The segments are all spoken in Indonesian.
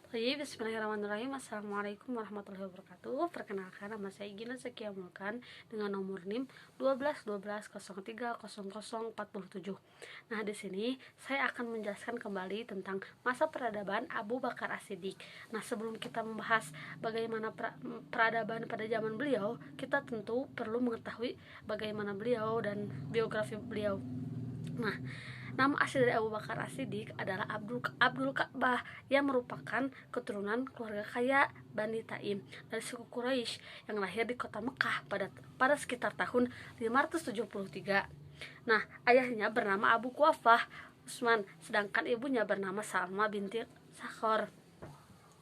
Bismillahirrahmanirrahim. Assalamualaikum warahmatullahi wabarakatuh. Perkenalkan, nama saya Gina Zakia Mulkan dengan nomor NIM 1212030047. Nah, di sini saya akan menjelaskan kembali tentang masa peradaban Abu Bakar As-Siddiq. Nah, sebelum kita membahas bagaimana peradaban pada zaman beliau, kita tentu perlu mengetahui bagaimana beliau dan biografi beliau. Nah, nama asli dari Abu Bakar As-Siddiq adalah Abdul Ka'bah, yang merupakan keturunan keluarga kaya Bani Taim dari suku Quraisy yang lahir di kota Mekah pada sekitar tahun 573. Nah, ayahnya bernama Abu Quwafah Utsman, sedangkan ibunya bernama Salma binti Sakhor.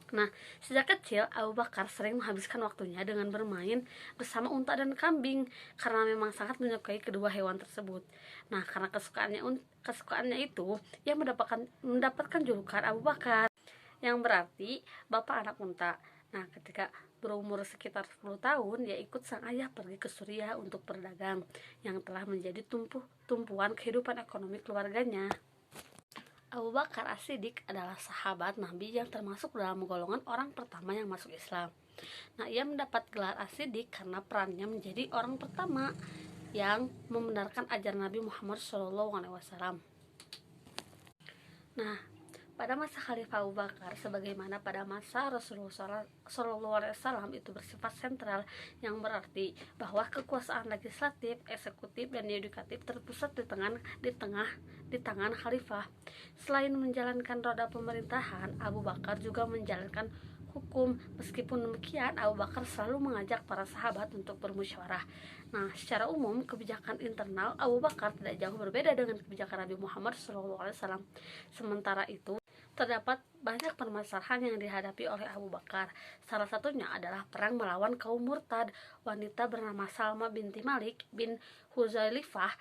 Nah, sejak kecil Abu Bakar sering menghabiskan waktunya dengan bermain bersama unta dan kambing karena memang sangat menyukai kedua hewan tersebut. Nah, karena kesukaannya itu, ia mendapatkan julukan Abu Bakar, yang berarti bapak anak unta. Nah, ketika berumur sekitar 10 tahun, ia ikut sang ayah pergi ke Suriah untuk berdagang, yang telah menjadi tumpuan kehidupan ekonomi keluarganya. Abu Bakar As-Siddiq adalah sahabat Nabi yang termasuk dalam golongan orang pertama yang masuk Islam. Nah, ia mendapat gelar As-Siddiq karena perannya menjadi orang pertama yang membenarkan ajaran Nabi Muhammad SAW. Nah, pada masa Khalifah Abu Bakar, sebagaimana pada masa Rasulullah SAW, itu bersifat sentral, yang berarti bahwa kekuasaan legislatif, eksekutif, dan yudikatif terpusat di tangan Khalifah. Selain menjalankan roda pemerintahan, Abu Bakar juga menjalankan hukum. Meskipun demikian, Abu Bakar selalu mengajak para sahabat untuk bermusyawarah. Nah, secara umum kebijakan internal Abu Bakar tidak jauh berbeda dengan kebijakan Nabi Muhammad SAW. Sementara itu, terdapat banyak permasalahan yang dihadapi oleh Abu Bakar. Salah satunya adalah perang melawan kaum murtad. Wanita bernama Salma binti Malik bin Huzailifah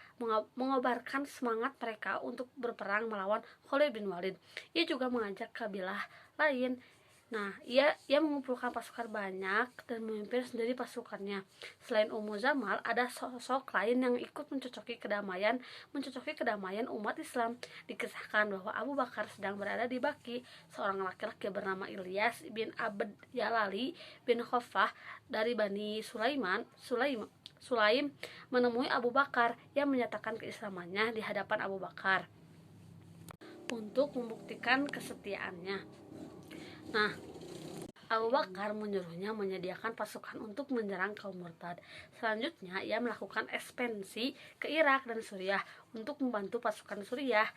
mengobarkan semangat mereka untuk berperang melawan Khalid bin Walid. Ia juga mengajak kabilah lain. Nah, ia mengumpulkan pasukan banyak dan memimpin sendiri pasukannya. Selain Ummu Zamal, ada sosok lain yang ikut mencocoki kedamaian umat Islam. Dikisahkan bahwa Abu Bakar sedang berada di Baki. Seorang laki-laki bernama Ilyas bin Abd Yalali bin Khofah dari Bani Sulaim menemui Abu Bakar yang menyatakan keislamannya di hadapan Abu Bakar untuk membuktikan kesetiaannya. Nah, Abu Bakar menyuruhnya menyediakan pasukan untuk menyerang kaum murtad. Selanjutnya, ia melakukan ekspansi ke Irak dan Suriah untuk membantu pasukan Suriah.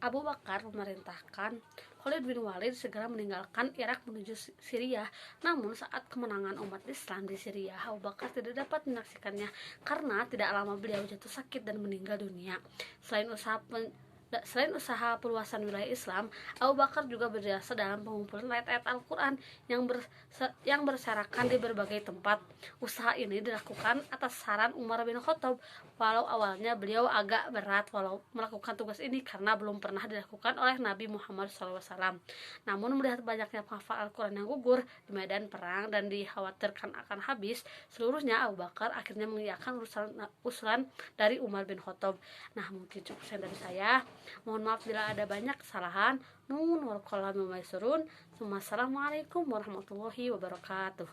Abu Bakar memerintahkan Khalid bin Walid segera meninggalkan Irak menuju Syria. Namun, saat kemenangan umat Islam di Syria, Abu Bakar tidak dapat menyaksikannya karena tidak lama beliau jatuh sakit dan meninggal dunia. Selain usaha perluasan wilayah Islam, Abu Bakar juga berjasa dalam pengumpulan ayat-ayat Al-Quran yang berserakan di berbagai tempat. Usaha ini dilakukan atas saran Umar bin Khattab, walau awalnya beliau agak berat melakukan tugas ini karena belum pernah dilakukan oleh Nabi Muhammad SAW. Namun melihat banyaknya penghafal Al-Quran yang gugur di medan perang dan dikhawatirkan akan habis seluruhnya, Abu Bakar akhirnya mengiyakan usulan dari Umar bin Khattab. Nah, mungkin cukup sekian dari saya. Mohon maaf bila ada banyak kesalahan. Assalamualaikum warahmatullahi wabarakatuh.